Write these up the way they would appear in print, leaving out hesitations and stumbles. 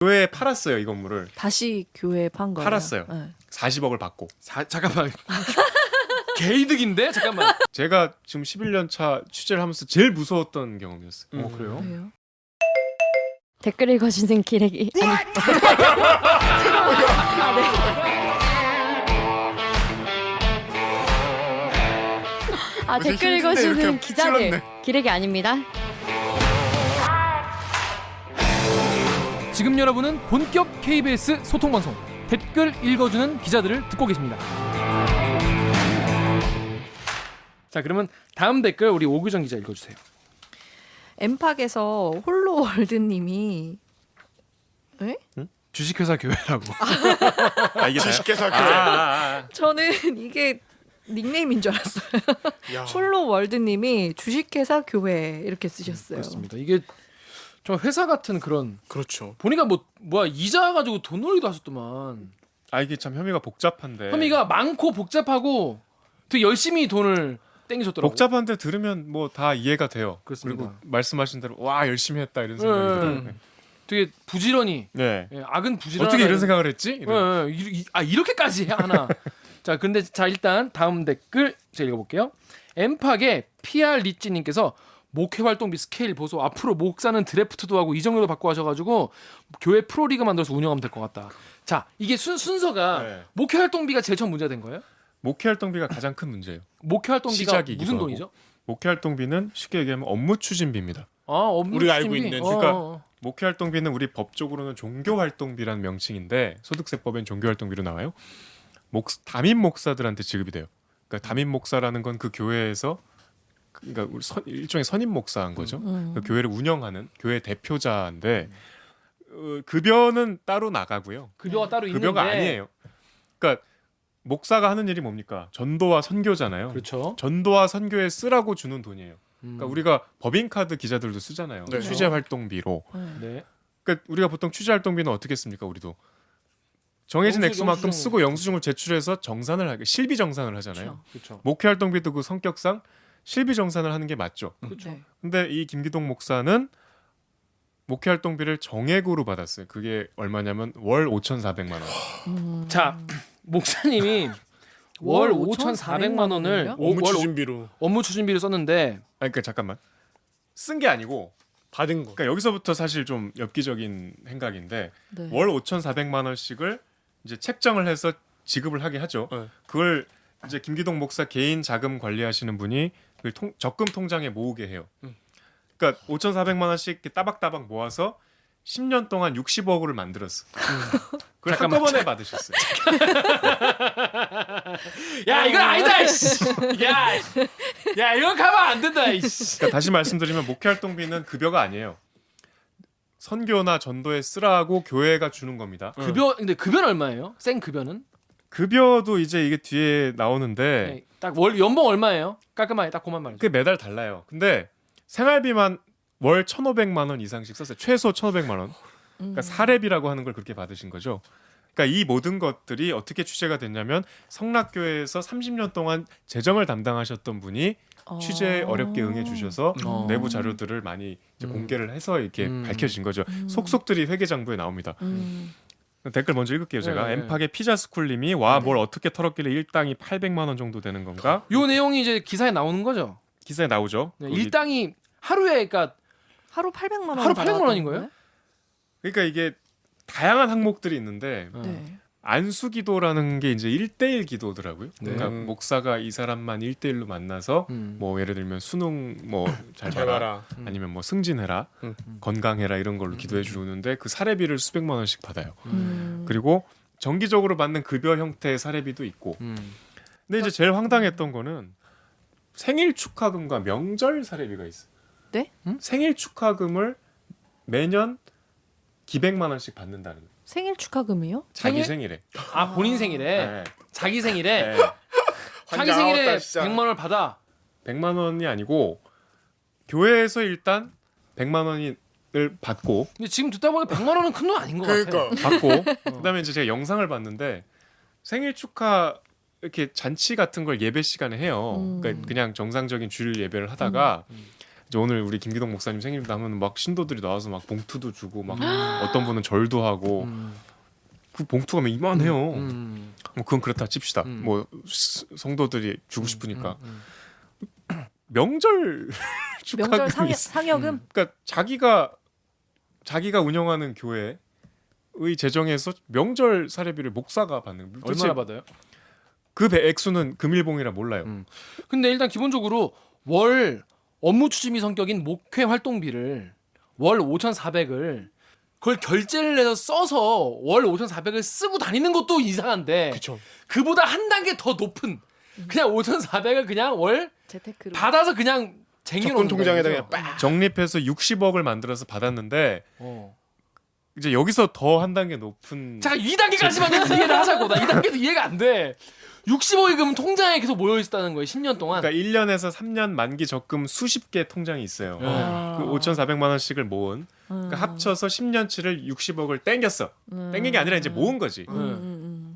교회에 팔았어요, 이 건물을. 다시 교회에 판 거예요. 팔았어요. 네. 40억을 받고. 잠깐만. 개이득인데? 잠깐만. 제가 지금 11년 차 취재를 하면서 제일 무서웠던 경험이었어요. 그래요? 왜요? 댓글 읽어주는 기레기. 아니. 댓글 읽어주는 기자들. 기레기 아닙니다. 지금 여러분은 본격 KBS 소통방송 댓글 읽어주는 기자들을 듣고 계십니다. 자, 그러면 다음 댓글 우리 오규정 기자 읽어주세요. 엠팍에서 홀로월드님이 주식회사 교회라고. 이게 주식회사 교회. 저는 이게 닉네임인 줄 알았어요. 야. 홀로월드님이 주식회사 교회 이렇게 쓰셨어요. 그렇습니다. 이게 좀 회사 같은 그런 그렇죠. 보니까 뭐야 이자 가지고 돈 놀이도 하셨더만. 이게 참 혐의가 복잡한데. 혐의가 많고 복잡하고 되게 열심히 돈을 땡기셨더라고요. 복잡한데 들으면 뭐 다 이해가 돼요. 그렇습니다. 그리고 말씀하신 대로 와 열심히 했다 이런 생각이 들어요. 되게 부지런히 네. 악은 부지런히 어떻게 이런 생각을 했지? 이런. 이렇게까지 하나. 자, 근데 일단 다음 댓글 제가 읽어볼게요. 엠팍의 PR 리찌님께서 목회 활동비 스케일 보소. 앞으로 목사는 드래프트도 하고 이 정도로 바꿔 하셔가지고 교회 프로리그 만들어서 운영하면 될 것 같다. 자, 이게 순서가 네. 목회 활동비가 제일 처음 문제가 된 거예요? 목회 활동비가 가장 큰 문제예요. 목회 활동비가 시작이기도 무슨 하고. 돈이죠? 목회 활동비는 쉽게 얘기하면 업무 추진비입니다. 업무 우리가 알고 추진비? 있는, 그러니까 목회 활동비는 우리 법적으로는 종교 활동비라는 명칭인데 소득세법엔 종교 활동비로 나와요. 담임 목사들한테 지급이 돼요. 그러니까 담임 목사라는 건 그 교회에서 그러니까 일종의 선임 목사인 거죠. 그 교회를 운영하는 교회 대표자인데 급여는 따로 나가고요. 급여가 따로 있는데 급여가 아니에요. 그러니까 목사가 하는 일이 뭡니까? 전도와 선교잖아요. 그렇죠. 전도와 선교에 쓰라고 주는 돈이에요. 그러니까 음. 우리가 법인카드 기자들도 쓰잖아요. 네. 취재 활동비로. 네. 그러니까 우리가 보통 취재 활동비는 어떻게 씁니까? 우리도 정해진 액수만큼 영수증. 쓰고 영수증을 제출해서 정산을 하게 실비 정산을 하잖아요. 그렇죠. 목회 활동비도 그 성격상 실비 정산을 하는 게 맞죠. 그렇죠. 네. 근데 이 김기동 목사는 목회 활동비를 정액으로 받았어요. 그게 얼마냐면 월 5,400만 원. 자, 목사님이 월 5,400만 원을 업무 추진비로 업무 추진비를 썼는데 그러니까 잠깐만. 쓴 게 아니고 받은 거. 그러니까 여기서부터 사실 좀 엽기적인 행각인데 네. 월 5,400만 원씩을 이제 책정을 해서 지급을 하게 하죠. 네. 그걸 이제 김기동 목사 개인 자금 관리하시는 분이 그걸 적금 통장에 모으게 해요. 그러니까 5,400만 원씩 이렇게 따박따박 모아서 10년 동안 60억을 만들었어. 그걸 잠깐만. 한꺼번에 받으셨어요. 야, 이건 아니다. 이씨. 야, 이건 가면 안 된다. 이씨. 그러니까 다시 말씀드리면 목회 활동비는 급여가 아니에요. 선교나 전도에 쓰라고 교회가 주는 겁니다. 근데 급여는 얼마예요? 생 급여는? 급여도 이제 이게 뒤에 나오는데 네, 딱 월 연봉 얼마예요? 깔끔하게 딱 그만 말해줘. 그게 매달 달라요. 근데 생활비만 월 1,500만 원 이상씩 썼어요. 최소 1,500만 원. 그러니까 사례비라고 하는 걸 그렇게 받으신 거죠. 그러니까 이 모든 것들이 어떻게 취재가 됐냐면 성락교회에서 30년 동안 재정을 담당하셨던 분이 취재에 어렵게 응해 주셔서 내부 자료들을 많이 이제 공개를 해서 이렇게 밝혀진 거죠. 속속들이 회계장부에 나옵니다. 댓글 먼저 읽을게요. 제가 네. 엠팍의 피자스쿨님이 뭘 어떻게 털었길래 일당이 800만 원 정도 되는 건가? 요 내용이 이제 기사에 나오는 거죠. 기사에 나오죠. 네, 거기- 일당이 하루에 그러니까 하루 800만 원. 하루 800만 원인 거예요? 그러니까 이게 다양한 항목들이 있는데 네. 안수기도라는 게 이제 1대1 기도더라고요. 네. 그러니까 목사가 이 사람만 1대1로 만나서 뭐 예를 들면 수능 뭐 잘 잘 봐라 봐라. 아니면 뭐 승진해라 건강해라 이런 걸로 기도해 주는데 그 사례비를 수백만 원씩 받아요. 그리고 정기적으로 받는 급여 형태의 사례비도 있고. 근데 이제 제일 황당했던 거는 생일 축하금과 명절 사례비가 있어요. 네? 생일 축하금을 매년 기백만 원씩 받는다는 거예요. 생일 축하금이요? 자기 생일? 생일에. 본인 생일에 네. 자기 생일에 네. 자기 환장하겠다, 생일에 진짜. 100만 원을 받아. 100만 원이 아니고 교회에서 일단 100만 원을 받고 근데 지금 듣다 보니 100만 원은 큰 돈 아닌 것 같아. 그러니까 받고 그다음에 이제 제가 영상을 봤는데 생일 축하 이렇게 잔치 같은 걸 예배 시간에 해요. 그러니까 그냥 정상적인 주일 예배를 하다가 이제 오늘 우리 김기동 목사님 생일도 하면 막 신도들이 나와서 막 봉투도 주고 막 어떤 분은 절도 하고 그 봉투가 막 이만해요. 뭐 그건 그렇다 칩시다. 뭐 성도들이 주고 싶으니까 명절 축하금이 명절 있어. 상여금. 그러니까 자기가 운영하는 교회의 재정에서 명절 사례비를 목사가 받는 도대체 얼마나 받아요? 그 액수는 금일봉이라 몰라요. 근데 일단 기본적으로 월 업무 추진비 성격인 목회 활동비를 월 5,400을 그걸 결제를 해서 써서 월 5,400을 쓰고 다니는 것도 이상한데 그쵸. 그보다 한 단계 더 높은 그냥 5,400을 그냥 월 재테크로. 받아서 그냥 적금 쟁여놓는 통장에다 거죠. 그냥 빡. 적립해서 60억을 만들어서 받았는데 어. 이제 여기서 더 한 단계 높은 자, 2단계까지만 이해를 하자고. 나 2단계도 이해가 안 돼. 60억이 그럼 통장에 계속 모여 있다는 거예요. 10년 동안. 그러니까 1년에서 3년 만기 적금 수십 개 통장이 있어요. 그 5,400만 원씩을 모은 그러니까 합쳐서 10년치를 60억을 땡겼어. 땡긴 게 아니라 이제 모은 거지.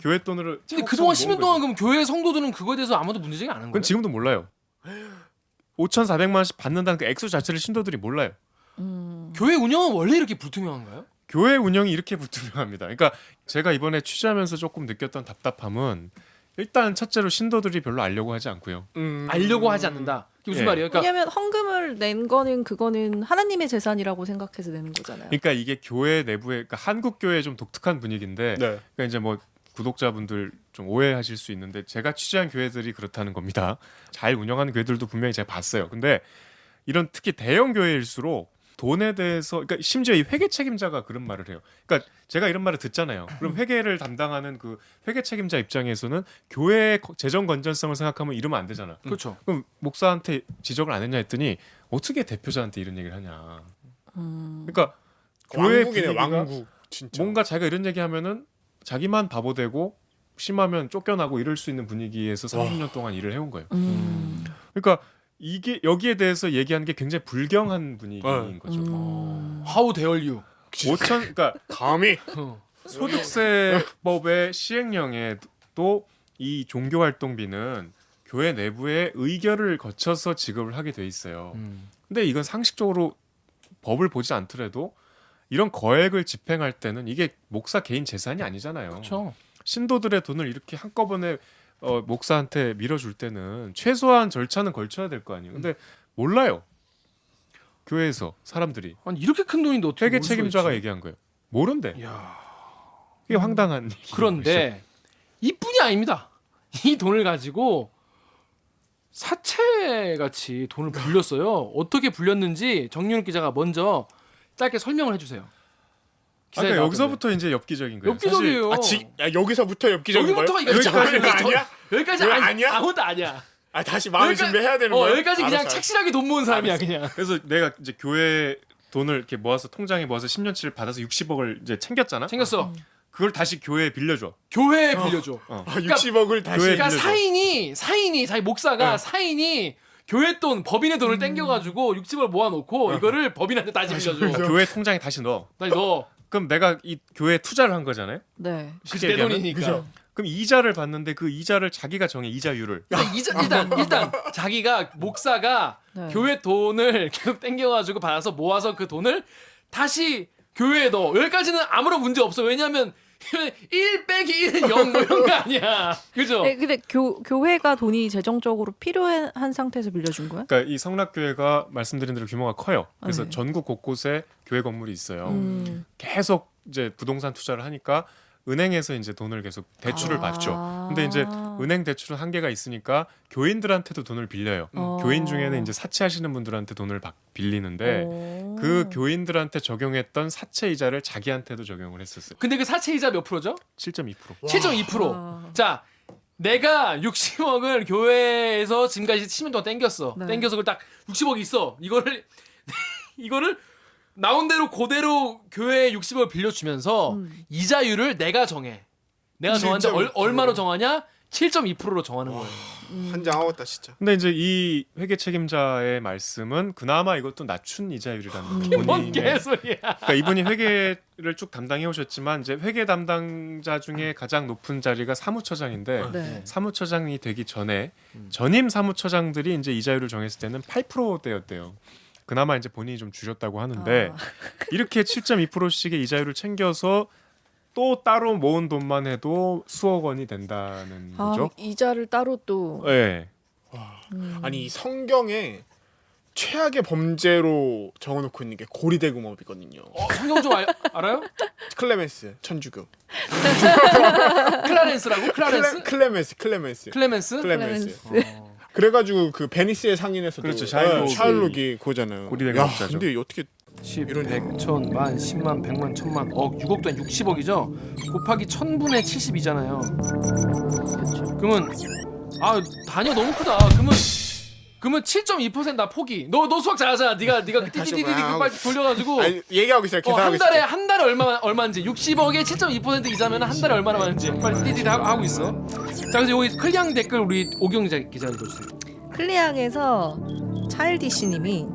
교회 돈으로. 근데 그동안 10년 동안 그럼 교회 성도들은 그거에 대해서 아무도 문제제기 안 한 거예요? 그건 지금도 몰라요. 5,400만 원씩 받는다는 그 액수 자체를 신도들이 몰라요. 교회 운영은 원래 이렇게 불투명한가요? 교회 운영이 이렇게 불투명합니다. 그러니까 제가 이번에 취재하면서 조금 느꼈던 답답함은 일단 첫째로 신도들이 별로 알려고 하지 않고요. 알려고 하지 않는다. 그게 무슨 예. 말이에요? 그러니까 왜냐하면 헌금을 낸 거는 그거는 하나님의 재산이라고 생각해서 내는 거잖아요. 그러니까 이게 교회 내부에 그러니까 한국 교회의 좀 독특한 분위기인데 네. 그러니까 이제 뭐 구독자분들 좀 오해하실 수 있는데 제가 취재한 교회들이 그렇다는 겁니다. 잘 운영하는 교회들도 분명히 제가 봤어요. 근데 이런 특히 대형 교회일수록 돈에 대해서 그러니까 심지어 이 회계 책임자가 그런 말을 해요. 그러니까 제가 이런 말을 듣잖아요. 그럼 회계를 담당하는 그 회계 책임자 입장에서는 교회의 재정 건전성을 생각하면 이러면 안 되잖아. 그렇죠. 그럼 목사한테 지적을 안 했냐 했더니 어떻게 대표자한테 이런 얘기를 하냐. 그러니까 교회 왕국이네 분위기가 왕국. 진짜. 뭔가 자기가 이런 얘기하면은 자기만 바보 되고 심하면 쫓겨나고 이럴 수 있는 분위기에서 30년 동안 일을 해온 거예요. 그러니까 이게 여기에 대해서 얘기하는 게 굉장히 불경한 분위기인 거죠. How dare you? 5천 그러니까 감히 소득세법의 시행령에도 이 종교활동비는 교회 내부의 의결을 거쳐서 지급을 하게 돼 있어요. 근데 이건 상식적으로 법을 보지 않더라도 이런 거액을 집행할 때는 이게 목사 개인 재산이 아니잖아요. 그렇죠. 신도들의 돈을 이렇게 한꺼번에 목사한테 밀어줄 때는 최소한 절차는 걸쳐야 될 거 아니에요. 근데 몰라요. 교회에서 사람들이 아니 이렇게 큰 돈인데 어떻게 회계 모를 수가 책임자가 있지? 얘기한 거예요. 모른대. 이야. 이게 황당한 얘기죠. 그런데 이뿐이 아닙니다. 이 돈을 가지고 사채 같이 돈을 불렸어요. 어떻게 불렸는지 정윤욱 기자가 먼저 짧게 설명을 해주세요. 기사에 그러니까 나왔던데. 여기서부터 이제 엽기적인 거예요. 엽기적이에요. 여기서부터 엽기적인 거예요? 여기부터가 이거 여기까지 아니야? 아니야? 여기까지 왜 아니, 아니야? 아무것도 아니야. 아 다시 마음을 준비해야 되는 거예요? 여기까지 그냥 알았어, 착실하게 돈 모은 사람이야 그냥. 그래서 내가 이제 교회 돈을 이렇게 모아서 통장에 모아서 10년치를 받아서 60억을 이제 챙겼잖아. 챙겼어. 그걸 다시 교회에 빌려줘. 교회에 빌려줘. 아, 60억을 다시 교회 그러니까 빌려줘. 사인이 자기 목사가 사인이 교회 돈 법인의 돈을 땡겨가지고 60을 모아놓고 이거를 법인한테 다시 빌려줘. 교회 통장에 다시 넣어. 다시 넣어. 그럼 내가 이 교회에 투자를 한 거잖아요. 네. 그치, 내 돈이니까. 그죠. 그럼 이자를 받는데 그 이자를 자기가 정해 이자율을. 일단 자기가 목사가 네. 교회 돈을 계속 땡겨가지고 받아서 모아서 그 돈을 다시 교회에 넣어. 여기까지는 아무런 문제 없어. 왜냐하면 1 빼기 1은 0 뭐 이런 거 아니야. 그죠? 네, 근데 교회가 돈이 재정적으로 필요한 상태에서 빌려준 거야? 그러니까 이 성락교회가 말씀드린 대로 규모가 커요. 그래서 네. 전국 곳곳에 교회 건물이 있어요. 계속 이제 부동산 투자를 하니까 은행에서 이제 돈을 계속 대출을 받죠. 근데 이제 은행 대출은 한계가 있으니까 교인들한테도 돈을 빌려요. 교인 중에는 이제 사채하시는 분들한테 돈을 빌리는데 그 교인들한테 적용했던 사채 이자를 자기한테도 적용을 했었어요. 근데 그 사채이자 몇 프로죠? 7.2%. 7.2%. 자, 내가 60억을 교회에서 지금까지 10년 동안 땡겼어. 네. 땡겨서 그걸 딱 60억이 있어. 이거를 나온 대로 그대로 교회에 60억을 빌려주면서 이자율을 내가 정해. 내가 정하는데 7.2%. 얼마로 정하냐? 7.2%로 정하는 거예요. 환장하겠다 진짜. 근데 이제 이 회계 책임자의 말씀은 그나마 이것도 낮춘 이자율이라는 뭔 본인의 개소리야. 그러니까 이분이 회계를 쭉 담당해 오셨지만 이제 회계 담당자 중에 가장 높은 자리가 사무처장인데 네. 사무처장이 되기 전에 전임 사무처장들이 이제 이자율을 정했을 때는 8%대였대요. 그나마 이제 본인이 좀 줄였다고 하는데 아. 이렇게 7.2%씩의 이자율을 챙겨서 또 따로 모은 돈만 해도 수억 원이 된다는 거죠. 이자를 따로 또. 네. 아니 이 성경에 최악의 범죄로 적어놓고 있는 게 고리대금업이거든요. 성경 좀 알아요? 클레멘스 천주교. 클라렌스라고? 클라렌스? 클레멘스. 클레멘스? 그래가지고 그 베니스의 상인에서도 그렇죠, 샤일록이. 샤일록이 그거잖아요. 고리대금업자죠. 근데 어떻게 10, 이런 100, 1000, 만, 10만, 100만, 1000만, 억, 6억도 아니 60억이죠. 곱하기 1000분의 70이잖아요. 그러면 단위가 너무 크다. 그러면 7.2%나 포기. 너 수학 잘하잖아. 네가 띠띠띠띠 빨리 돌려가지고 아니, 얘기하고 있어요. 계산하고 있어요. 한 달에 얼마인지 60억에 7.2% 이자면 한 달에 얼마나 많은지 빨리 띠띠띠 하고 있어. 자 그래서 여기 클리앙 댓글 우리 오경 기자 읽어주세요. 클리앙에서 차일디씨님이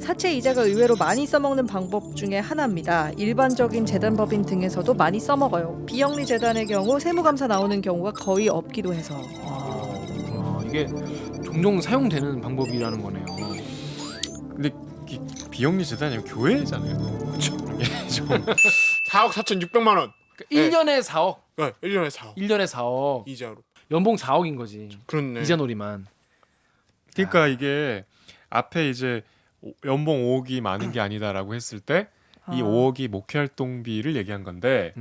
사채 이자가 의외로 많이 써먹는 방법 중에 하나입니다. 일반적인 재단법인 등에서도 많이 써먹어요. 비영리 재단의 경우 세무감사 나오는 경우가 거의 없기도 해서. 이게 종종 사용되는 방법이라는 거네요. 근데 비영리 재단이 교회잖아요. 그렇죠. 이게 좀 4억 4,600만 원. 그러니까 1년에 4억. 네, 1년에 4억. 1년에 4억. 이자로. 연봉 4억인 거지. 그렇네. 이자놀이만. 그러니까 이게 앞에 이제 연봉 5억이 많은 게 아니다라고 했을 때 이 5억이 목회활동비를 얘기한 건데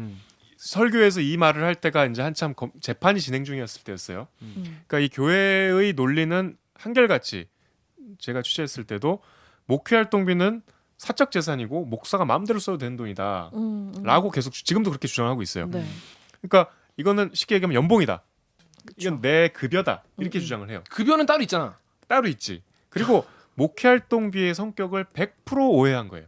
설교에서 이 말을 할 때가 이제 한참 재판이 진행 중이었을 때였어요. 그러니까 이 교회의 논리는 한결같이 제가 취재했을 때도 목회활동비는 사적 재산이고 목사가 마음대로 써도 되는 돈이다라고 계속 지금도 그렇게 주장하고 있어요. 네. 그러니까 이거는 쉽게 얘기하면 연봉이다. 이건 내 급여다 이렇게 주장을 해요. 급여는 따로 있잖아. 따로 있지. 그리고 목회활동비의 성격을 100% 오해한 거예요.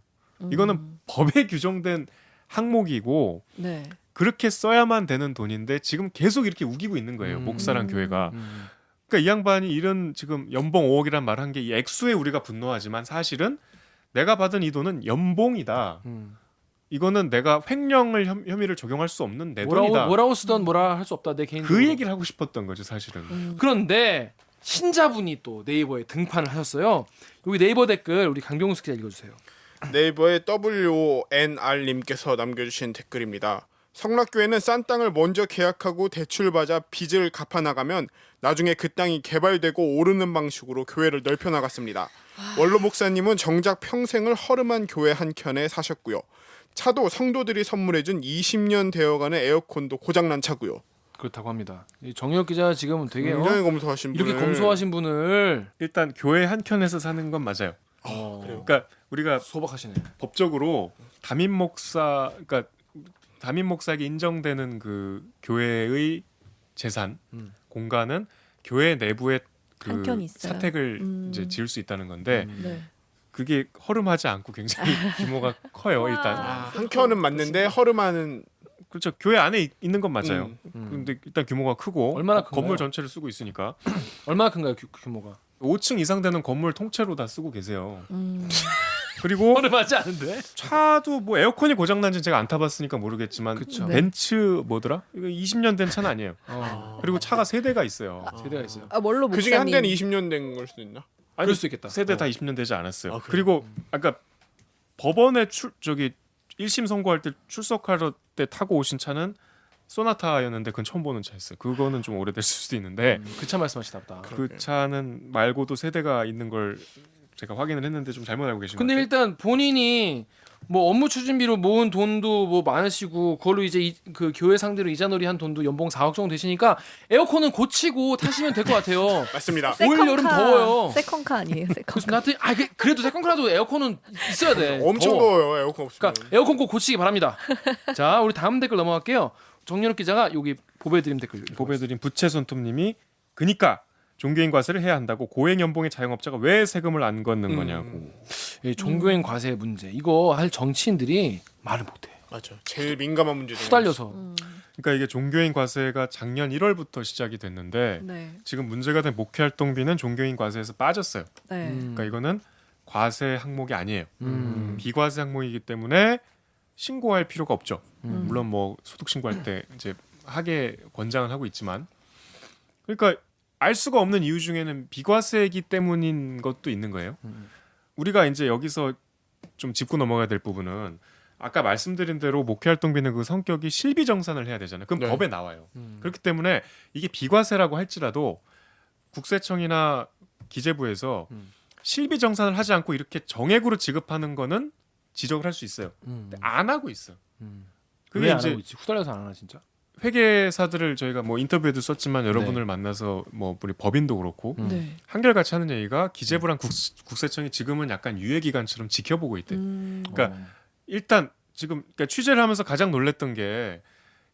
이거는 법에 규정된 항목이고 네. 그렇게 써야만 되는 돈인데 지금 계속 이렇게 우기고 있는 거예요. 목사랑 교회가. 그러니까 이 양반이 이런 지금 연봉 5억이란 말 한 게 이 액수에 우리가 분노하지만 사실은 내가 받은 이 돈은 연봉이다. 이거는 내가 횡령을 혐의를 적용할 수 없는 내 돈이다. 뭐라고 쓰던 뭐라 할 수 없다. 내 개인적으로. 그 얘기를 하고 싶었던 거죠, 사실은. 그런데 신자분이 또 네이버에 등판을 하셨어요. 여기 네이버 댓글 우리 강병수 기자 읽어주세요. 네이버의 WONR님께서 남겨주신 댓글입니다. 성락교회는 싼 땅을 먼저 계약하고 대출받아 빚을 갚아나가면 나중에 그 땅이 개발되고 오르는 방식으로 교회를 넓혀나갔습니다. 원로 목사님은 정작 평생을 허름한 교회 한 켠에 사셨고요. 차도 성도들이 선물해준 20년 되어가는 에어컨도 고장난 차고요. 그렇다고 합니다. 이 정혁 기자 지금은 되게 굉장히 검소하신 이렇게 분을 검소하신 분을 일단 교회 한 켠에서 사는 건 맞아요. 그래요? 그러니까 우리가 소박하시네. 법적으로 담임 목사에게 인정되는 그 교회의 재산 공간은 교회 내부에 그 한 켠이 있어요. 사택을 이제 지을 수 있다는 건데 네. 그게 허름하지 않고 굉장히 규모가 커요. 일단 한 켠은 맞는데 허름한 그렇죠. 교회 안에 있는 건 맞아요. 음. 근데 일단 규모가 크고 얼마나 큰가요? 건물 전체를 쓰고 있으니까 얼마나 큰가요 규모가? 5층 이상 되는 건물 통째로 다 쓰고 계세요. 그리고 허름하지 않은데? 차도 뭐 에어컨이 고장난지는 제가 안 타봤으니까 모르겠지만 그쵸. 네. 벤츠 뭐더라? 이거 20년 된 차는 아니에요. 그리고 차가 세 대가 있어요. 세대가 있어요. 원로 그 중에 한 목사님. 대는 20년 된 걸 수도 있나? 그럴 수 있겠다. 세대 다 20년 되지 않았어요. 아, 그래요? 그리고 아까 법원에 1심 선고할 때 출석할 때 타고 오신 차는 소나타였는데 그건 처음 보는 차였어요. 그거는 좀 오래됐을 수도 있는데 그 차 말씀하시나 보다. 그 차는 말고도 세대가 있는 걸 제가 확인을 했는데 좀 잘못 알고 계신 것 근데 같아요. 일단 본인이 뭐 업무 추진비로 모은 돈도 뭐 많으시고 그걸로 이제 그 교회 상대로 이자놀이 한 돈도 연봉 4억 정도 되시니까 에어컨은 고치고 타시면 될 것 같아요. 맞습니다. 올 여름 더워요. 세컨카 아니에요? 세컨카. 그렇습니다. 하여튼 그래도 세컨카라도 에어컨은 있어야 돼. 엄청 더워. 더워요. 에어컨 없으면. 그러니까 에어컨 꼭 고치기 바랍니다. 자, 우리 다음 댓글 넘어갈게요. 정연욱 기자가 여기 보배드림 댓글 보배드린 부채손톱님이 그니까 종교인 과세를 해야 한다고 고액 연봉의 자영업자가 왜 세금을 안 걷는 거냐고. 이 종교인 과세 문제 이거 할 정치인들이 말을 못해. 맞아. 제일 민감한 문제죠. 후달려서. 그러니까 이게 종교인 과세가 작년 1월부터 시작이 됐는데 네. 지금 문제가 된 목회활동비는 종교인 과세에서 빠졌어요. 네. 그러니까 이거는 과세 항목이 아니에요. 음. 비과세 항목이기 때문에 신고할 필요가 없죠. 물론 뭐 소득 신고할 때 이제 하게 권장을 하고 있지만, 그러니까 알 수가 없는 이유 중에는 비과세이기 때문인 것도 있는 거예요. 우리가 이제 여기서 좀 짚고 넘어가야 될 부분은 아까 말씀드린 대로 목회활동비는 그 성격이 실비정산을 해야 되잖아요. 그럼 네. 법에 나와요. 그렇기 때문에 이게 비과세라고 할지라도 국세청이나 기재부에서 실비정산을 하지 않고 이렇게 정액으로 지급하는 거는 지적을 할 수 있어요. 근데 안 하고 있어요. 그게 왜안 이제 하고 있지? 후달려서 안 하나 진짜? 회계사들을 저희가 뭐 인터뷰에도 썼지만 여러분을 만나서 뭐 우리 법인도 그렇고 네. 한결같이 하는 얘기가 기재부랑 국세청이 지금은 약간 유예기간처럼 지켜보고 있대. 그러니까 일단 지금 그러니까 취재를 하면서 가장 놀랬던 게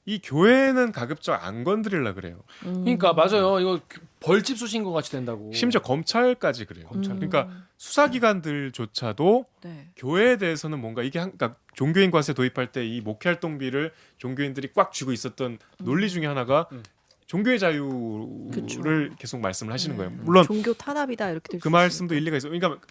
이 교회는 가급적 안 건드리려 그래요. 그러니까 맞아요. 이거 벌집 쑤신 것 같이 된다고. 심지어 검찰까지 그래요. 검찰. 그러니까 수사기관들조차도 네. 교회에 대해서는 뭔가 이게 그러니까 종교인 과세 도입할 때 이 목회활동비를 종교인들이 꽉 쥐고 있었던 논리 중에 하나가 종교의 자유를 그쵸. 계속 말씀을 하시는 거예요. 물론 종교 탄압이다 이렇게 될 그 수 말씀도 일리가 있어요. 그러니까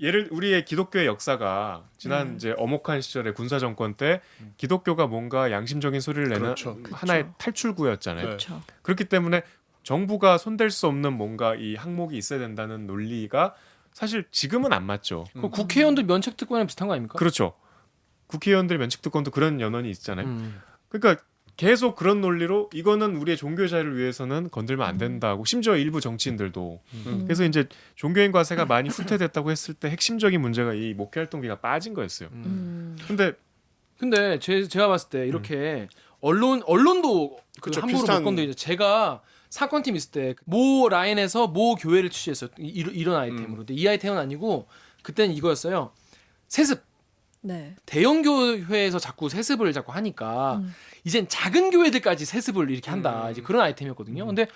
예를 우리의 기독교의 역사가 지난 네. 이제 엄혹한 시절에 군사 정권 때 기독교가 뭔가 양심적인 소리를 내는 그렇죠. 하나의 탈출구였잖아요. 네. 그렇죠. 그렇기 때문에 정부가 손댈 수 없는 뭔가 이 항목이 있어야 된다는 논리가 사실 지금은 안 맞죠. 그 국회의원도 면책특권이랑 비슷한 거 아닙니까? 그렇죠. 국회의원들 면책특권도 그런 연원이 있잖아요. 음. 그러니까 계속 그런 논리로 이거는 우리의 종교 자유를 위해서는 건들면 안 된다고 심지어 일부 정치인들도 그래서 이제 종교인 과세가 많이 후퇴됐다고 했을 때 핵심적인 문제가 이 목회활동비가 빠진 거였어요. 근데 제가 봤을 때 이렇게 언론도 그 그쵸, 함부로 비슷한- 못 건드리죠. 제가 사건팀 있을 때 모 라인에서 모 교회를 취재했어요. 이런 아이템으로. 근데 이 아이템은 아니고 그때는 이거였어요. 세습. 네. 대형 교회에서 자꾸 세습을 자꾸 하니까 이젠 작은 교회들까지 세습을 이렇게 한다. 이제 그런 아이템이었거든요. 근데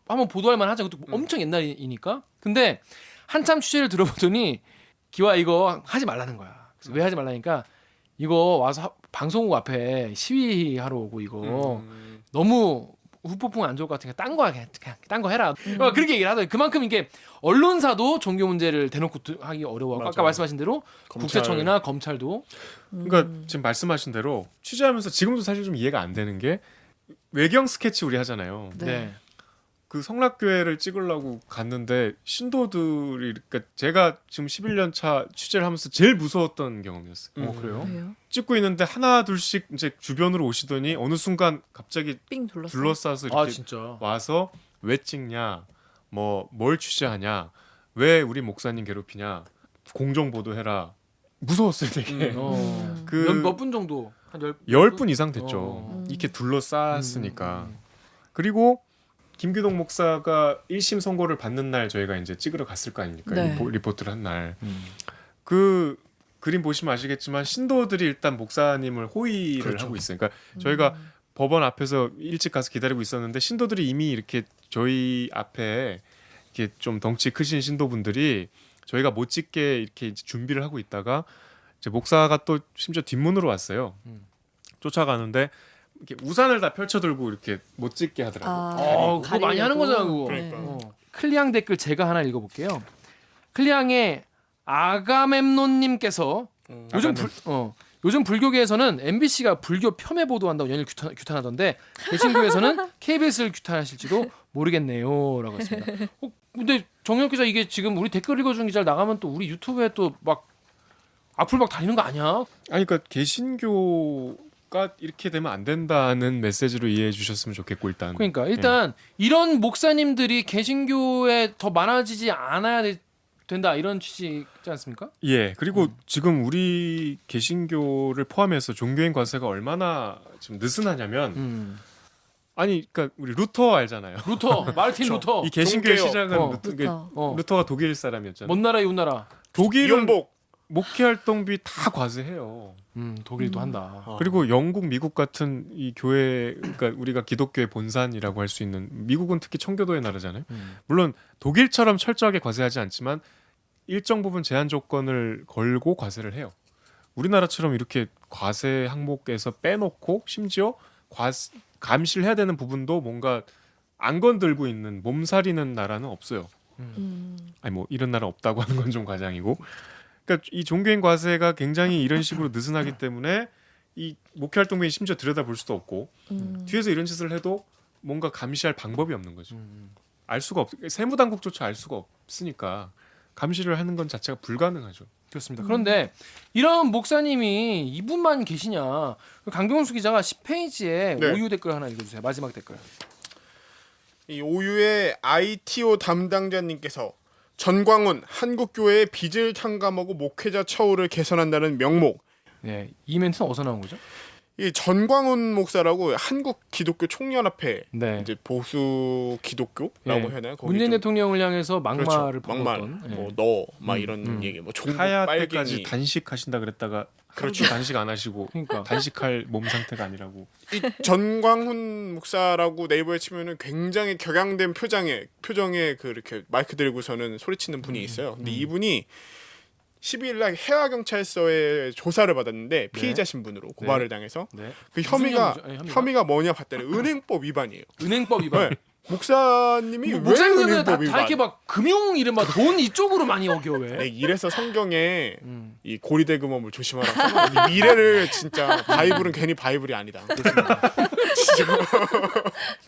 한번 보도할 만하자. 그것도 엄청 옛날이니까. 근데 한참 취재를 들어보더니 기와 이거 하지 말라는 거야. 그래서 왜 하지 말라니까 이거 와서 방송국 앞에 시위하러 오고 이거 너무 후폭풍 안 좋을 것 같으니까 딴 거 딴 거 해라. 그렇게 얘기를 하더니 그만큼 이게 언론사도 종교 문제를 대놓고 하기 어려워. 아까 맞아. 말씀하신 대로 검찰. 국세청이나 검찰도 그러니까 지금 말씀하신 대로 취재하면서 지금도 사실 좀 이해가 안 되는 게 외경 스케치 우리 하잖아요. 네. 그 성락교회를 찍으려고 갔는데 신도들이 그러니까 제가 지금 11년 차 취재를 하면서 제일 무서웠던 경험이었어요. 그래요? 왜요? 찍고 있는데 하나 둘씩 이제 주변으로 오시더니 어느 순간 갑자기 삥 둘러싸. 둘러싸서 이렇게 아 진짜. 와서 왜 찍냐, 뭐 뭘 취재하냐, 왜 우리 목사님 괴롭히냐, 공정 보도해라. 무서웠어요 되게. 그 몇 분 정도 한 10분 이상 됐죠. 어. 이렇게 둘러쌌으니까. 그리고 김규동 목사가 1심 선고를 받는 날 저희가 이제 찍으러 갔을 거 아닙니까? 네. 리포트를 한 날. 그 그림 보시면 아시겠지만 신도들이 일단 목사님을 호의를 그렇죠. 하고 있어요. 그러니까 저희가 법원 앞에서 일찍 가서 기다리고 있었는데 신도들이 이미 이렇게 저희 앞에 이렇게 좀 덩치 크신 신도분들이 저희가 못 찍게 이렇게 이제 준비를 하고 있다가 이제 목사가 또 심지어 뒷문으로 왔어요. 쫓아가는데 이렇게 우산을 다 펼쳐 들고 이렇게 못 찍게 하더라고요. 그거 많이 하는 거잖아 그거. 그러니까. 클리앙 댓글 제가 하나 읽어볼게요. 클리앙의 아가멤논님께서 요즘 불교계에서는 MBC가 불교 폄훼 보도한다고 연일 규탄하던데 개신교에서는 KBS를 규탄하실지도 모르겠네요라고 했습니다. 근데 정혁 기자 이게 지금 우리 댓글 읽어주는 기자 나가면 또 우리 유튜브에 또 막 악플 막 달리는 거 아니야? 아니 그러니까 개신교가 이렇게 되면 안 된다는 메시지로 이해해 주셨으면 좋겠고 그러니까 일단 이런 목사님들이 개신교에 더 많아지지 않아야 된다 이런 취지지 않습니까? 예 그리고 지금 우리 개신교를 포함해서 종교인 과세가 얼마나 지금 느슨하냐면 아니 그러니까 우리 루터 알잖아요. 루터 마르틴 루터 이 개신교의 종교요. 시작은 루터. 루터가 독일 사람이었잖아요. 먼 나라 이웃 나라. 독일은 이용복. 목회 활동비 다 과세해요. 독일도 한다. 그리고 영국, 미국 같은 이 교회, 그러니까 우리가 기독교의 본산이라고 할 수 있는 미국은 특히 청교도의 나라잖아요. 물론 독일처럼 철저하게 과세하지 않지만 일정 부분 제한 조건을 걸고 과세를 해요. 우리나라처럼 이렇게 과세 항목에서 빼놓고 심지어 감시를 해야 되는 부분도 뭔가 안 건들고 있는 몸살이는 나라는 없어요. 아니 뭐 이런 나라 없다고 하는 건 좀 과장이고. 그러니까 이 종교인 과세가 굉장히 이런 식으로 느슨하기 때문에 이 목회 활동비는 심지어 들여다볼 수도 없고 뒤에서 이런 짓을 해도 뭔가 감시할 방법이 없는 거죠. 알 수가 세무당국조차 알 수가 없으니까 감시를 하는 건 자체가 불가능하죠. 그렇습니다. 그런데 이런 목사님이 이분만 계시냐? 강병수 기자가 10페이지에 네. 오유 댓글 하나 읽어주세요. 마지막 댓글. 이 오유의 ITO 담당자님께서 전광훈 한국교회의 빚을 탕감하고 목회자 처우를 개선한다는 명목. 네, 이 멘트는 어디서 나온 거죠? 이 전광훈 목사라고 한국 기독교 총연합회 네. 이제 보수 기독교라고 예. 해야 되나요? 거기 문재인 좀- 대통령을 향해서 막말을 그렇죠. 막말, 퍼붓던. 예. 뭐너막 이런 얘기, 뭐 종북 하야 때까지 빨갱이. 단식하신다 그랬다가 그렇죠. 그렇죠. 단식 안 하시고 그러니까. 단식할 몸 상태가 아니라고. 이 전광훈 목사라고 네이버에 치면은 굉장히 격양된 표정에 그 이렇게 마이크 들고서는 소리치는 분이 있어요. 근데 이분이 12일 날 해와 경찰서에 조사를 받았는데 피의자 신분으로 고발을 당해서 네. 그 무슨 혐의가 혐의죠? 예, 혐의가 뭐냐 봤더니 은행법 위반이에요. 은행법 위반. 네. 목사님이 왜 목사님들은 은행법 다 위반? 이렇게 막 금융 이름 막 돈 이쪽으로 많이 어겨 왜? 네, 이래서 성경에 음. 이 고리대금업을 조심하라고. 이 미래를 진짜 바이블은 괜히 바이블이 아니다. 진짜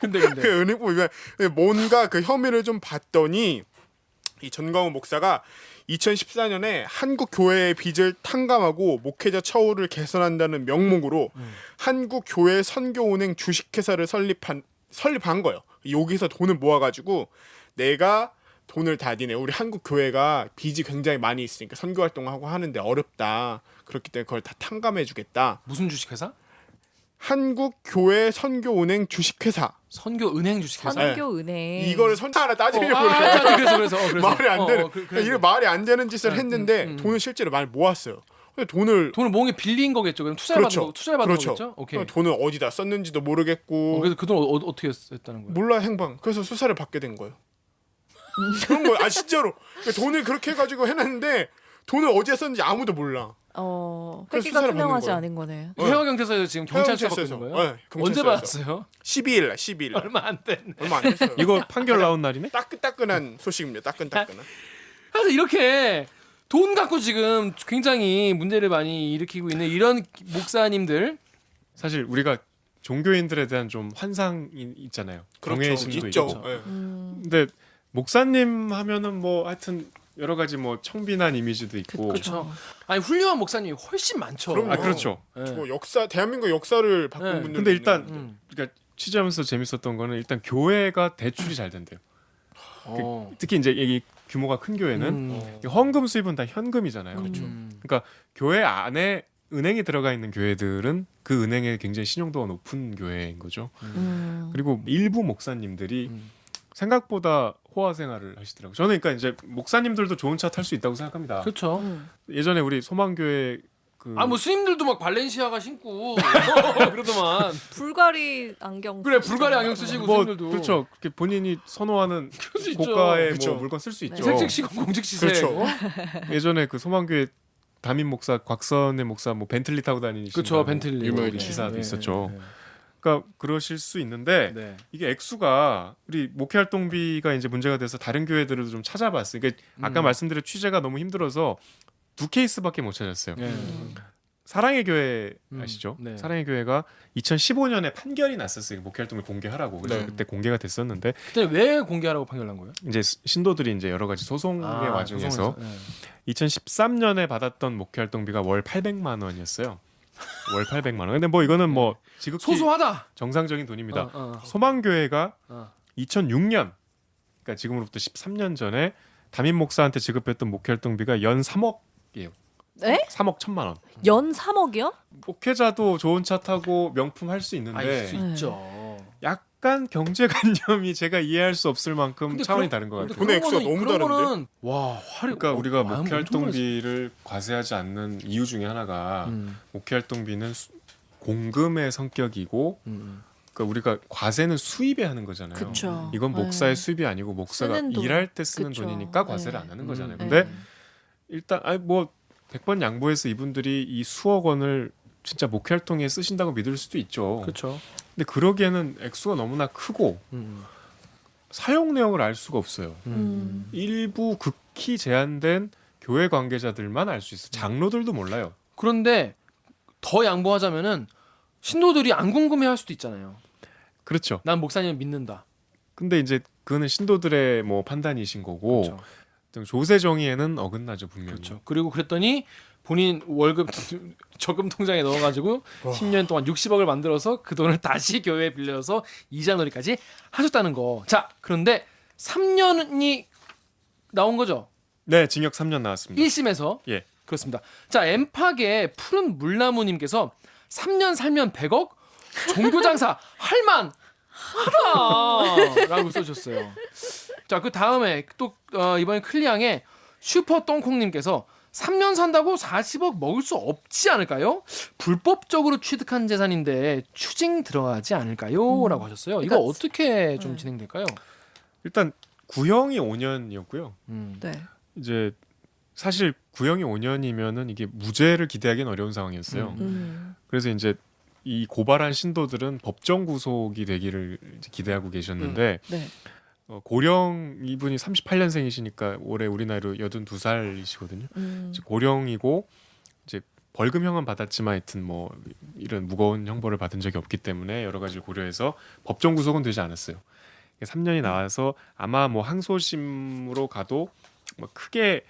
근데 그 은행법 위반 뭔가 그 혐의를 좀 봤더니 이 전광훈 목사가 2014년에 한국 교회의 빚을 탕감하고 목회자 처우를 개선한다는 명목으로 한국 교회 선교은행 주식회사를 설립한 거예요. 여기서 돈을 모아가지고 내가 돈을 다 니네 우리 한국 교회가 빚이 굉장히 많이 있으니까 선교 활동하고 하는데 어렵다. 그렇기 때문에 그걸 다 탕감해주겠다. 무슨 주식회사? 한국 교회 선교은행 주식회사. 선교 은행 주식회사. 선교은행. 이거를 선타 하나 따지려고 그래서 말이 안 되는 그래서. 이게 말이 안 되는 짓을 네, 했는데 돈을 실제로 많이 모았어요. 근데 돈을 돈을 빌린 거겠죠. 그럼 투자를 그렇죠. 받은 거, 투자를 받은 그렇죠. 거겠죠. 오케이. 돈을 어디다 썼는지도 모르겠고 그래서 그 돈 어떻게 했다는 거예요? 몰라 행방. 그래서 수사를 받게 된 거예요. 그런 거예요. 아 진짜로 돈을 그렇게 해가지고 해놨는데 돈을 어디에 썼는지 아무도 몰라. 회기가 그래서 수사를 받는 투명하지 거예요. 않은 거네. 해화경찰서에서 지금 경찰서 받고 있는 경찰서에서. 거예요? 네, 언제 경찰서에서. 받았어요? 12일 날. 얼마 안 됐네. 얼마 안 됐어요. 이거 판결 나온 날이네? 따끈따끈한 소식입니다. 따끈따끈한. 그래서 이렇게 돈 갖고 지금 굉장히 문제를 많이 일으키고 있는 이런 목사님들. 사실 우리가 종교인들에 대한 좀 환상이 있잖아요. 경외심도 있죠. 있고. 네. 근데 목사님 하면은 뭐 하여튼 여러 가지 뭐 청빈한 이미지도 있고. 그렇죠. 아니 훌륭한 목사님이 훨씬 많죠. 그럼요. 아 그렇죠. 예. 뭐 대한민국 역사를 바꾼 네. 분들. 근데 일단 음. 그러니까 취재하면서 재밌었던 거는 일단 교회가 대출이 잘 된대요. 어. 특히 이제 이 규모가 큰 교회는 음. 헌금 수입은 다 현금이잖아요. 음. 그러니까 교회 안에 은행이 들어가 있는 교회들은 그 은행에 굉장히 신용도가 높은 교회인 거죠. 그리고 일부 목사님들이 음. 생각보다 호화 생활을 하시더라고요. 저는 그러니까 이제 목사님들도 좋은 차 탈 수 있다고 생각합니다. 그렇죠. 예전에 우리 소망교회 그 아 뭐 스님들도 막 발렌시아가 신고 그러더만. 불가리 안경. 그래 불가리 안경 쓰시고 뭐 스님들도. 그렇죠. 그렇게 본인이 선호하는 그럴 수 있죠. 고가의 그렇죠. 뭐 물건 쓸 수 있죠. 색색시공 공직시세. 그렇죠. 예전에 그 소망교회 담임 목사 곽선의 목사 뭐 벤틀리 타고 다니시는 그렇죠. 벤틀리 유명한 기사도 네, 있었죠. 네, 그러니까 그러실 수 있는데 네. 이게 액수가 우리 목회 활동비가 이제 문제가 돼서 다른 교회들을 좀 찾아봤어요. 그러니까 아까 말씀드린 취재가 너무 힘들어서 2케이스밖에 못 찾았어요. 네. 사랑의 교회 아시죠? 네. 사랑의 교회가 2015년에 판결이 났었어요. 목회 활동을 공개하라고. 그래서 네. 그때 공개가 됐었는데 그때 왜 공개하라고 판결난 거예요? 이제 신도들이 이제 여러 가지 소송의 와중에서 소송에서. 네. 2013년에 받았던 목회 활동비가 월 800만 원이었어요. 월 800만 원. 근데 뭐 이거는 뭐 지극히 소소하다. 정상적인 돈입니다. 어. 소망교회가 어. 2006년, 그러니까 지금으로부터 13년 전에 담임 목사한테 지급했던 목회 활동비가 연 3억이에요. 네? 3억 1천만 원. 연 3억이요? 목회자도 좋은 차 타고 명품 할 수 아, 있는데 있을 수 있죠. 약간 경제관념이 제가 이해할 수 없을 만큼 근데 차원이 그런- 다른 것 근데 같아요. 돈의 액수가 너무 그런 다른데? 거는 와 화려. 그러니까 우리가 마음 목회 엄청 활동비를 과세하지 않는 이유 중에 하나가 많았어. 목회 활동비는 공금의 성격이고 음. 그러니까 우리가 과세는 수입에 하는 거잖아요. 그쵸. 이건 목사의 네. 수입이 아니고 목사가 쓰는 돈. 일할 때 쓰는 그쵸. 돈이니까 과세를 네. 안 하는 거잖아요. 음. 근데 일단 뭐 100번 양보해서 이분들이 이 수억 원을 진짜 목회 활동에 쓰신다고 믿을 수도 있죠. 그렇죠. 근데 그러기에는 액수가 너무나 크고 사용 내역을 알 수가 없어요. 일부 극히 제한된 교회 관계자들만 알 수 있어요. 장로들도 몰라요. 그런데 더 양보하자면은 신도들이 안 궁금해할 수도 있잖아요. 그렇죠. 난 목사님을 믿는다. 근데 이제 그거는 신도들의 뭐 판단이신 거고 그렇죠. 조세 정의에는 어긋나죠 분명히. 그렇죠. 그리고 그랬더니 본인 월급 저금 통장에 넣어가지고 10년 동안 60억을 만들어서 그 돈을 다시 교회에 빌려서 이자 놀이까지 하셨다는 거. 자, 그런데 3년이 나온 거죠. 네, 징역 3년 나왔습니다. 1심에서. 예. 그렇습니다. 자, 엠팍의 푸른 물나무님께서 3년 살면 100억? 종교장사 할만 하다라고 써주셨어요. 자, 그 다음에 또 이번에 클리앙의 슈퍼똥콩님께서 3년 산다고 40억 먹을 수 없지 않을까요? 불법적으로 취득한 재산인데 추징 들어가지 않을까요? 라고 하셨어요. 이거 그러니까- 어떻게 좀 진행될까요? 일단 구형이 5년이었고요. 네. 이제 사실 구형이 5년이면은 이게 무죄를 기대하기는 어려운 상황이었어요. 그래서 이제 이 고발한 신도들은 법정 구속이 되기를 이제 기대하고 계셨는데 네. 고령 이분이 38년생이시니까 올해 우리 나이로 82살이시거든요. 이제 고령이고 이제 벌금형은 받았지만 하여튼 뭐 이런 무거운 형벌을 받은 적이 없기 때문에 여러 가지를 고려해서 법정 구속은 되지 않았어요. 3년이 나와서 아마 뭐 항소심으로 가도 뭐 크게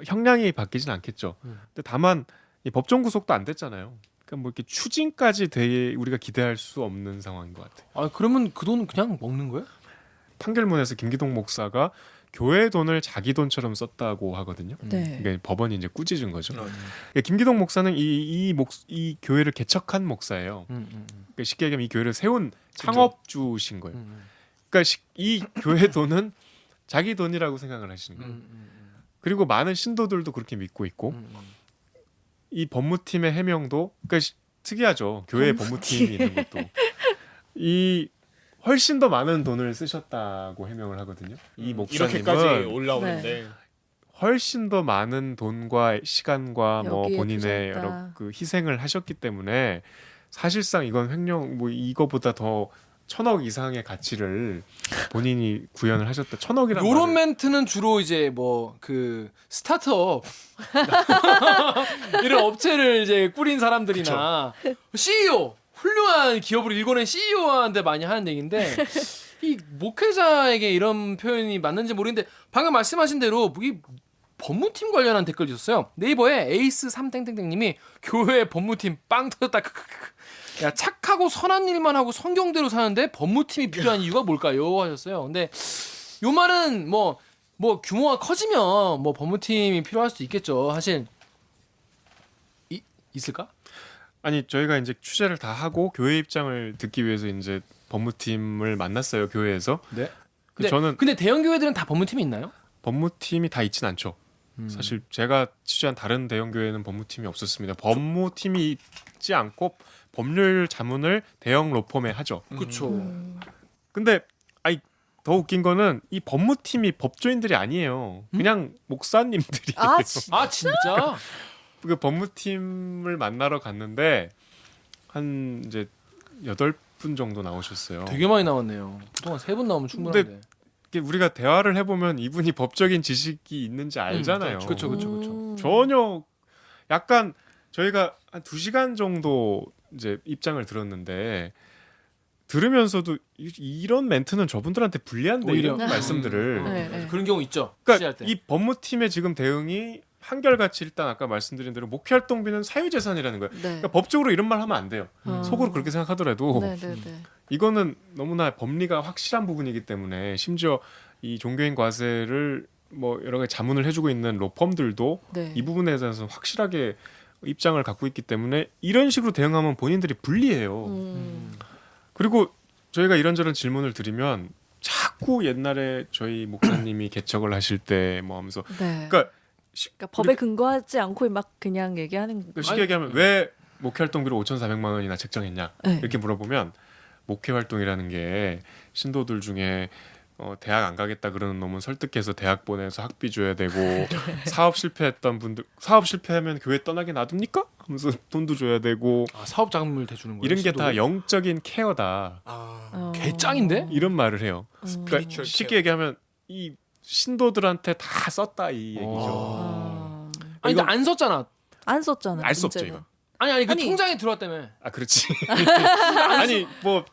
형량이 바뀌진 않겠죠. 근데 다만 이 법정 구속도 안 됐잖아요. 그러니까 뭐 이렇게 추징까지 우리가 기대할 수 없는 상황인 것 같아요. 아, 그러면 그 돈 그냥 먹는 거예요? 판결문에서 김기동 목사가 교회 돈을 자기 돈처럼 썼다고 하거든요. 네. 그러니까 법원이 이제 꾸짖은 거죠. 그러니까 김기동 목사는 이 교회를 개척한 목사예요. 그러니까 쉽게 얘기하면 이 교회를 세운 창업주신 거예요. 그러니까 이 교회 돈은 자기 돈이라고 생각을 하시는 거예요. 그리고 많은 신도들도 그렇게 믿고 있고 이 법무팀의 해명도 그러니까 특이하죠. 교회 법무팀이 있는 것도 이 훨씬 더 많은 돈을 쓰셨다고 해명을 하거든요. 이 이렇게까지 목사님은 올라오는데 훨씬 더 많은 돈과 시간과 뭐 여기에 본인의 투자했다. 여러 그 희생을 하셨기 때문에 사실상 이건 횡령 뭐 이거보다 더 1,000억 이상의 가치를 본인이 구현을 하셨다. 1,000억이란 요런 멘트는 주로 이제 뭐 그 스타트업 이런 업체를 이제 꾸린 사람들이나 CEO 훌륭한 기업을 일궈낸 CEO한테 많이 하는 얘기인데 이 목회자에게 이런 표현이 맞는지 모르겠는데 방금 말씀하신 대로 이 법무팀 관련한 댓글이 있었어요. 네이버에 에이스 3땡땡땡님이 교회 법무팀 빵 터졌다. 야, 착하고 선한 일만 하고 성경대로 사는데 법무팀이 필요한 이유가 뭘까요? 하셨어요. 근데 요 말은 뭐 규모가 커지면 뭐 법무팀이 필요할 수도 있겠죠. 사실 있을까? 아니 저희가 이제 취재를 다 하고 교회 입장을 듣기 위해서 이제 법무팀을 만났어요 교회에서. 네. 근데 대형 교회들은 다 법무팀이 있나요? 법무팀이 다 있진 않죠. 사실 제가 취재한 다른 대형 교회는 법무팀이 없었습니다. 법무팀이 있지 않고 법률 자문을 대형 로펌에 하죠. 그렇죠. 근데 더 웃긴 거는 이 법무팀이 법조인들이 아니에요. 그냥 목사님들이에요. 아, 아 진짜? 그 법무팀을 만나러 갔는데 한 이제 8분 정도 나오셨어요. 되게 많이 나왔네요. 보통 3분 나오면 충분한데. 이게 우리가 대화를 해보면 이분이 법적인 지식이 있는지 알잖아요. 그렇죠, 그렇죠. 전혀 약간 저희가 한 2시간 정도 이제 입장을 들었는데 들으면서도 이런 멘트는 저분들한테 불리한데 오히려. 이런 말씀들을 네, 네. 그런 경우 있죠. 그러니까 취재할 때. 이 법무팀의 지금 대응이 한결같이 일단 아까 말씀드린 대로 목회활동비는 사유재산이라는 거예요. 네. 그러니까 법적으로 이런 말 하면 안 돼요. 속으로 그렇게 생각하더라도 네, 네, 네. 이거는 너무나 법리가 확실한 부분이기 때문에 심지어 이 종교인 과세를 뭐 여러 가지 자문을 해주고 있는 로펌들도 네. 이 부분에 대해서 확실하게 입장을 갖고 있기 때문에 이런 식으로 대응하면 본인들이 불리해요. 그리고 저희가 이런저런 질문을 드리면 자꾸 옛날에 저희 목사님이 개척을 하실 때 뭐 하면서 네. 그러니까 법에 근거하지 않고 막 그냥 얘기하는 쉽게 얘기하면 왜 목회활동비를 5,400만 원이나 책정했냐 네. 이렇게 물어보면 목회활동이라는 게 신도들 중에 대학 안 가겠다 그러는 놈은 설득해서 대학 보내서 학비 줘야 되고 사업 실패했던 분들 사업 실패하면 교회 떠나게 놔둡니까? 하면서 돈도 줘야 되고 사업 자금을 대주는 거예요. 이런 게 다 시도를? 영적인 케어다 개짱인데? 이런 말을 해요. 그러니까 스피리추얼 쉽게 케어. 얘기하면 이 신도들한테 다 썼다 이 얘기죠. 아니 이거- 근데 안 썼잖아. 안 썼잖아요. 알 수 없죠 문제는. 이거. 아니 그 아니. 통장에 들어왔다며. 아 그렇지. 아니 뭐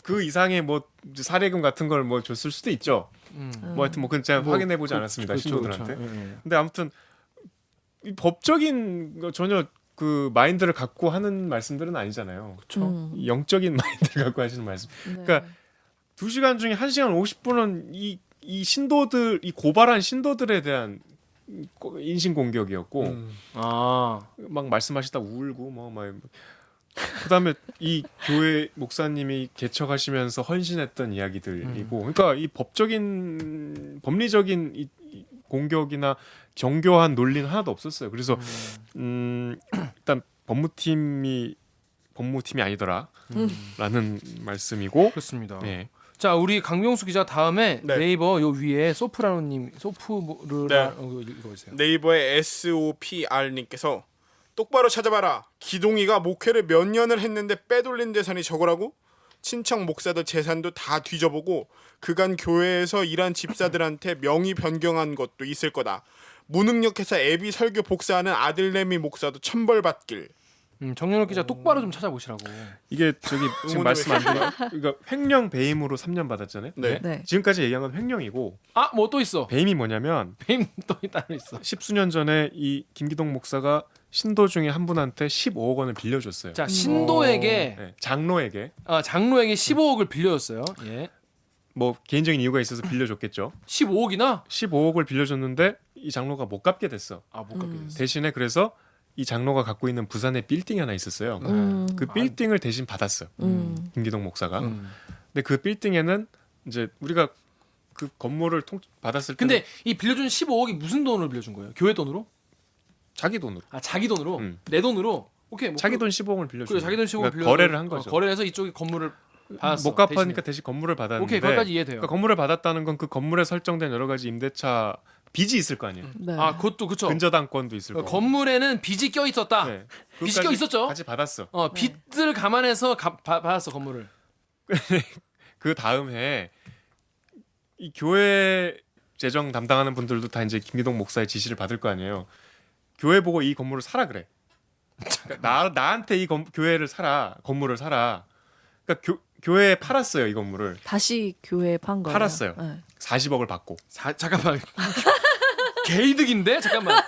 그 이상의 뭐 사례금 같은 걸 뭐 줬을 수도 있죠. 뭐 하여튼 뭐 그건 제가 뭐, 확인해 보지 않았습니다. 그렇죠, 신도들한테. 그렇죠. 예, 예. 근데 아무튼 이 법적인 거 전혀 그 마인드를 갖고 하는 말씀들은 아니잖아요. 이 영적인 마인드를 갖고 하시는 말씀. 네. 그러니까 2시간 중에 1시간 50분은 이 신도들, 이 고발한 신도들에 대한 인신 공격이었고 아, 막 말씀하시다 울고 막 그다음에 이 교회 목사님이 개척하시면서 헌신했던 이야기들이고 그러니까 이 법리적인 이 공격이나 정교한 논리는 하나도 없었어요. 그래서 일단 법무팀이 아니더라라는 말씀이고 그렇습니다. 네. 자, 우리 강명수 기자 다음에 네. 네이버 요 위에 소프라노님 소프르라 이거 있어요. 네이버의 SOPR님께서 똑바로 찾아봐라. 기동이가 목회를 몇 년을 했는데 빼돌린 재산이 저거라고? 친척 목사들 재산도 다 뒤져보고 그간 교회에서 일한 집사들한테 명의 변경한 것도 있을 거다. 무능력해서 애비 설교 복사하는 아들내미 목사도 천벌받길. 정연욱 기자 똑바로 좀 찾아보시라고. 이게 저기 지금 말씀 안 드린 그러니까 횡령 배임으로 3년 받았잖아요. 네. 네. 지금까지 얘기한 건 횡령이고 아, 뭐 또 있어. 배임이 뭐냐면 배임 또 따로 있어. 10수년 전에 이 김기동 목사가 신도 중에 한 분한테 15억 원을 빌려줬어요. 자, 신도에게 네, 장로에게 장로에게 15억을 빌려줬어요. 예. 뭐 개인적인 이유가 있어서 빌려줬겠죠. 15억이나? 15억을 빌려줬는데 이 장로가 못 갚게 됐어. 아, 못 갚게 됐어. 대신에 그래서 이 장로가 갖고 있는 부산에 빌딩이 하나 있었어요. 그 빌딩을 대신 받았어. 김기동 목사가. 근데 그 빌딩에는 이제 우리가 그 건물을 받았을 때 근데 이 빌려준 15억이 무슨 돈으로 빌려준 거예요? 교회 돈으로? 자기 돈으로 아, 자기 돈으로? 음. 내 돈으로? 오케이. 뭐 자기 돈 15억을 빌려준 그래, 자기 돈 15억 그러니까 빌려 거래를 한 거죠. 거래해서 이쪽이 건물을 받았어. 못 갚으니까 대신에. 대신 건물을 받았는데 오케이, 거기까지 이해돼요. 그러니까 건물을 받았다는 건 그 건물에 설정된 여러 가지 임대차 빚이 있을 거 아니에요. 네. 아, 그것도 그쵸. 근저당권도 있을 거고. 건물에는 빚이 껴 있었다. 네. 빚이 그것까지 껴 있었죠. 같이 받았어. 빚을 감안해서 받았어, 건물을. 그 다음 해 이 교회 재정 담당하는 분들도 다 이제 김기동 목사의 지시를 받을 거 아니에요. 교회 보고 이 건물을 사라 그래. 그러니까 나한테 이 교회를 사라, 건물을 사라. 그러니까 교회에 팔았어요 이 건물을. 다시 교회에 판 거예요. 팔았어요. 네. 40억을 받고. 잠깐만. 개이득인데? 잠깐만.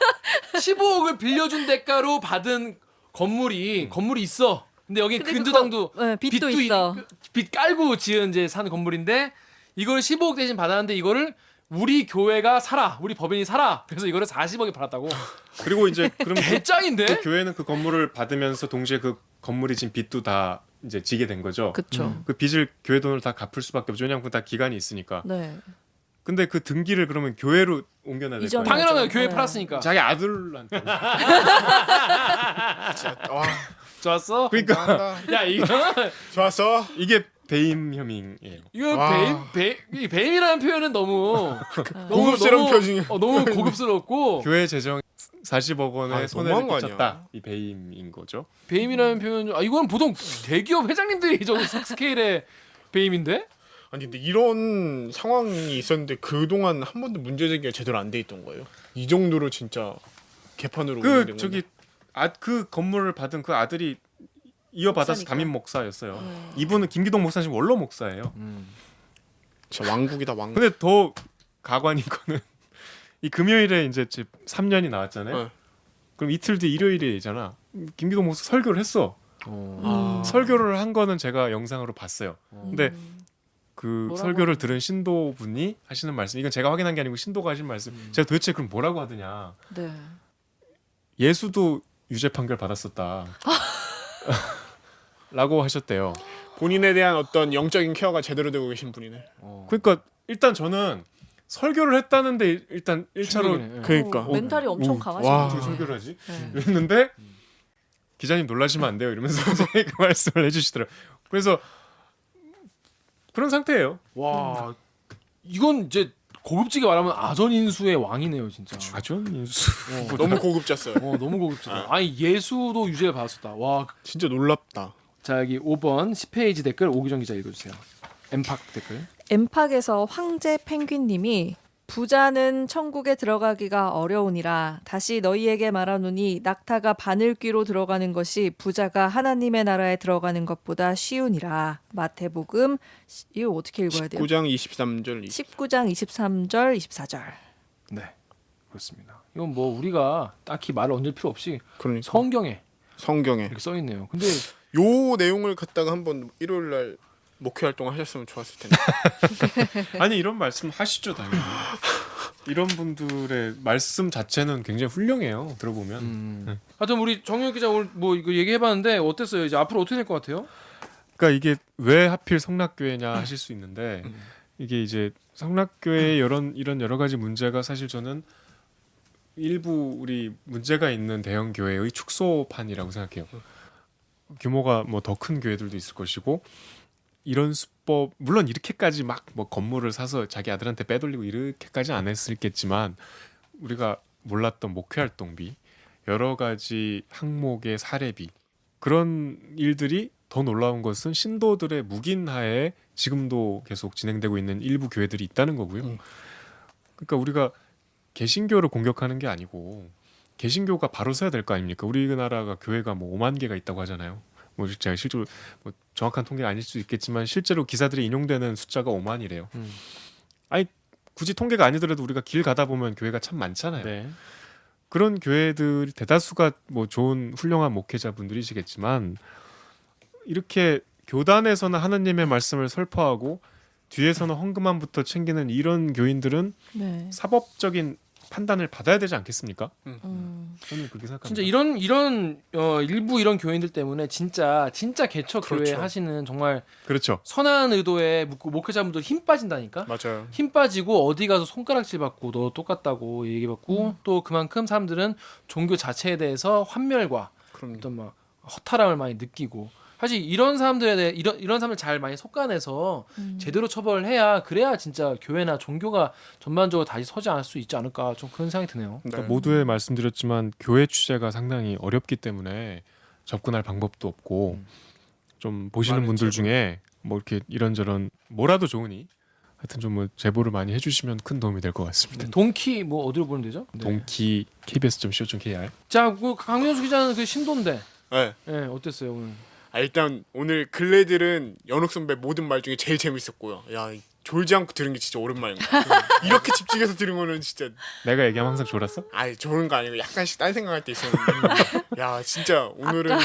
15억을 빌려준 대가로 받은 건물이 있어. 근데 여기 근데 근저당도 네, 빚도 있어. 빚 깔고 지은 이제 산 건물인데 이걸 15억 대신 받았는데 이거를 우리 교회가 사라. 우리 법인이 사라. 그래서 이거를 40억에 팔았다고. 그리고 이제 그러면 개짱인데? 그 교회는 그 건물을 받으면서 동시에 그 건물이 진 빚도 다 이제 지게 된 거죠. 그렇죠. 그 빚을 교회 돈으로 다 갚을 수밖에 없죠. 왜냐하면 그다 기간이 있으니까. 네. 근데 그 등기를 그러면 교회로 옮겨놔야 될 이전에 거예요. 당연하다. 교회 네. 팔았으니까. 자기 아들한테. 진짜, 와, 좋았어? 그러니까 감사합니다. 야, 이거 좋았어. 이게 배임 혐의예요. 이거 와. 이 배임이라는 표현은 너무 고급스러운 표현이. 너무 고급스럽고 교회 재정 40억 원의 아, 손해를 너무한 거 끼쳤다. 아니야? 이 배임인 거죠. 배임이라는 표현 이건 보통 대기업 회장님들이 저 스케일의 배임인데 아니 근데 이런 상황이 있었는데 그동안 한 번도 문제 제기가 제대로 안 돼 있던 거예요. 이 정도로 진짜 개판으로 운영된 저기 건데. 그 건물을 받은 그 아들이 이어받아서 목사니까. 담임 목사였어요. 이분은 김기동 목사님 원로 목사예요. 진짜 왕국이다 왕국. 근데 더 가관인 거는 이 금요일에 이제 3년이 나왔잖아요. 네. 그럼 이틀 뒤 일요일이잖아. 김기동 목사 설교를 했어. 설교를 한 거는 제가 영상으로 봤어요. 근데 그 뭐라고 설교를 들은 신도분이 하시는 말씀, 이건 제가 확인한 게 아니고 신도가 하신 말씀. 제가 도대체 그럼 뭐라고 하더냐? 네. 예수도 유죄 판결 받았었다. 라고 하셨대요. 본인에 대한 어떤 영적인 케어가 제대로 되고 계신 분이네. 그러니까 일단 저는 설교를 했다는데 일단 1차로 충격이네. 그러니까. 멘탈이 엄청 와. 어떻게 강하시네요. 설교를 하지? 네. 이랬는데 기자님 놀라시면 안 돼요 이러면서 이제 그 말씀을 해주시더라고요. 그래서 그런 상태예요. 와 이건 이제 고급지게 말하면 아전인수의 왕이네요 진짜. 아전인수. 너무 고급졌어요. 너무 고급지다. 아니 예수도 유죄를 받았었다. 와. 진짜 놀랍다. 자 여기 5번 10페이지 댓글 오기정 기자 읽어주세요. 엠팍 댓글. 엠팍에서 황제 펭귄님이 부자는 천국에 들어가기가 어려우니라. 다시 너희에게 말하노니 낙타가 바늘귀로 들어가는 것이 부자가 하나님의 나라에 들어가는 것보다 쉬우니라. 마태복음 이거 어떻게 읽어야 돼요? 19장 23절 19장 23절 24절. 네, 그렇습니다. 이건 뭐 우리가 딱히 말을 얹을 필요 없이 그러니까 성경에 성경에 이렇게 써 있네요. 근데 요 내용을 갖다가 한번 일요일 날 목회 활동 하셨으면 좋았을 텐데. 아니 이런 말씀 하시죠 당연히. 이런 분들의 말씀 자체는 굉장히 훌륭해요. 들어보면. 하여튼 우리 정유혁 기자 오늘 뭐 이거 얘기해봤는데 어땠어요? 이제 앞으로 어떻게 될 것 같아요? 그러니까 이게 왜 하필 성락교회냐 하실 수 있는데 이게 이제 성락교회의 이런 여러 가지 문제가 사실 저는 일부 우리 문제가 있는 대형 교회의 축소판이라고 생각해요. 규모가 뭐 더 큰 교회들도 있을 것이고 이런 수법 물론 이렇게까지 막 뭐 건물을 사서 자기 아들한테 빼돌리고 이렇게까지 안 했을겠지만 우리가 몰랐던 목회 활동비 여러 가지 항목의 사례비 그런 일들이 더 놀라운 것은 신도들의 묵인하에 지금도 계속 진행되고 있는 일부 교회들이 있다는 거고요. 그러니까 우리가 개신교를 공격하는 게 아니고 개신교가 바로 서야 될 거 아닙니까? 우리나라가 교회가 뭐 5만 개가 있다고 하잖아요. 뭐 제가 실제로 뭐 정확한 통계가 아닐 수 있겠지만 실제로 기사들이 인용되는 숫자가 5만이래요. 아니 굳이 통계가 아니더라도 우리가 길 가다 보면 교회가 참 많잖아요. 네. 그런 교회들 대다수가 뭐 좋은 훌륭한 목회자분들이시겠지만 이렇게 교단에서는 하나님의 말씀을 설포하고 뒤에서는 헌금함부터 챙기는 이런 교인들은 네. 사법적인 판단을 받아야 되지 않겠습니까? 저는 그렇게 생각합니다. 진짜 이런 일부 이런 교인들 때문에 진짜 개척 교회 그렇죠. 하시는 정말 그렇죠. 선한 의도의 목회자분들 힘 빠진다니까. 맞아요. 힘 빠지고 어디 가서 손가락질 받고 너 똑같다고 얘기받고 또 그만큼 사람들은 종교 자체에 대해서 환멸과 그럼 어떤 막 허탈함을 많이 느끼고 사실 이런 사람들에 대해 이런 사람을 잘 많이 속아내서 제대로 처벌을 해야 그래야 진짜 교회나 종교가 전반적으로 다시 서지 않을 수 있지 않을까 좀 그런 생각이 드네요. 네. 그러니까 모두에 말씀드렸지만 교회 취재가 상당히 어렵기 때문에 접근할 방법도 없고 좀 보시는 많은 분들 제보. 중에 뭐 이렇게 이런저런 뭐라도 좋으니 하여튼 좀 뭐 제보를 많이 해주시면 큰 도움이 될 것 같습니다. 동키 뭐 어디로 보면 되죠? 네. 동키 kbs.co.kr 자, 그 강현수 기자는 그 신도인데, 네. 예, 어땠어요 오늘? 일단 오늘 근래들은 연옥 선배 모든 말 중에 제일 재밌었고요. 야 졸지 않고 들은 게 진짜 오랜만인 것 같아요. 이렇게 집중해서 들은 거는 진짜 내가 얘기하면 항상 졸았어? 좋은 거 아니고 약간씩 딴 생각할 때 있었는데 야 진짜 오늘은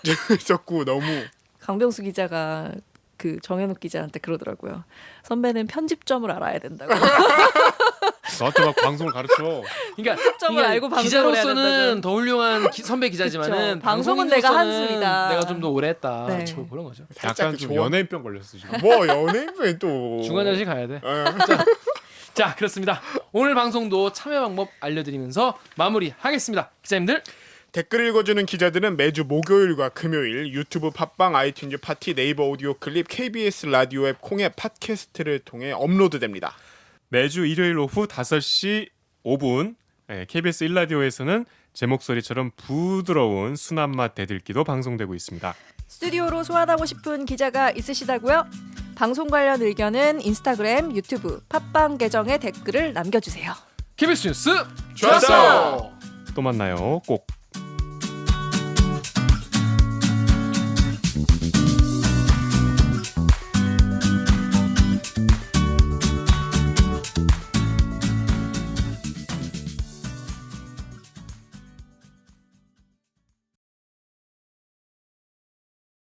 재밌었고 너무 강병수 기자가 그 정현욱 기자한테 그러더라고요. 선배는 편집점을 알아야 된다고. 저한테 막 방송을 가르쳐. 그러니까, 점을 알고 방송을 해야 기자로서는 된다고. 더 훌륭한 선배 기자지만은 그쵸. 방송은 내가 한수이다. 내가 좀 더 오래 했다. 네. 저 그런 거죠. 살짝 약간 그 좀 조언- 연예인병 걸렸어 지금. 뭐 연예인에 또 중간 자식 가야 돼. 예. 자, 그렇습니다. 오늘 방송도 참여 방법 알려드리면서 마무리하겠습니다. 기자님들. 댓글 읽어주는 기자들은 매주 목요일과 금요일 유튜브 팟빵 아이튠즈 파티 네이버 오디오 클립 KBS 라디오 앱 콩의 팟캐스트를 통해 업로드됩니다. 매주 일요일 오후 5시 5분 KBS 1라디오에서는 제 목소리처럼 부드러운 순한 맛 대들기도 방송되고 있습니다. 스튜디오로 소환하고 싶은 기자가 있으시다고요? 방송 관련 의견은 인스타그램, 유튜브, 팟빵 계정에 댓글을 남겨주세요. KBS 뉴스 좋았어! 또 만나요. 꼭.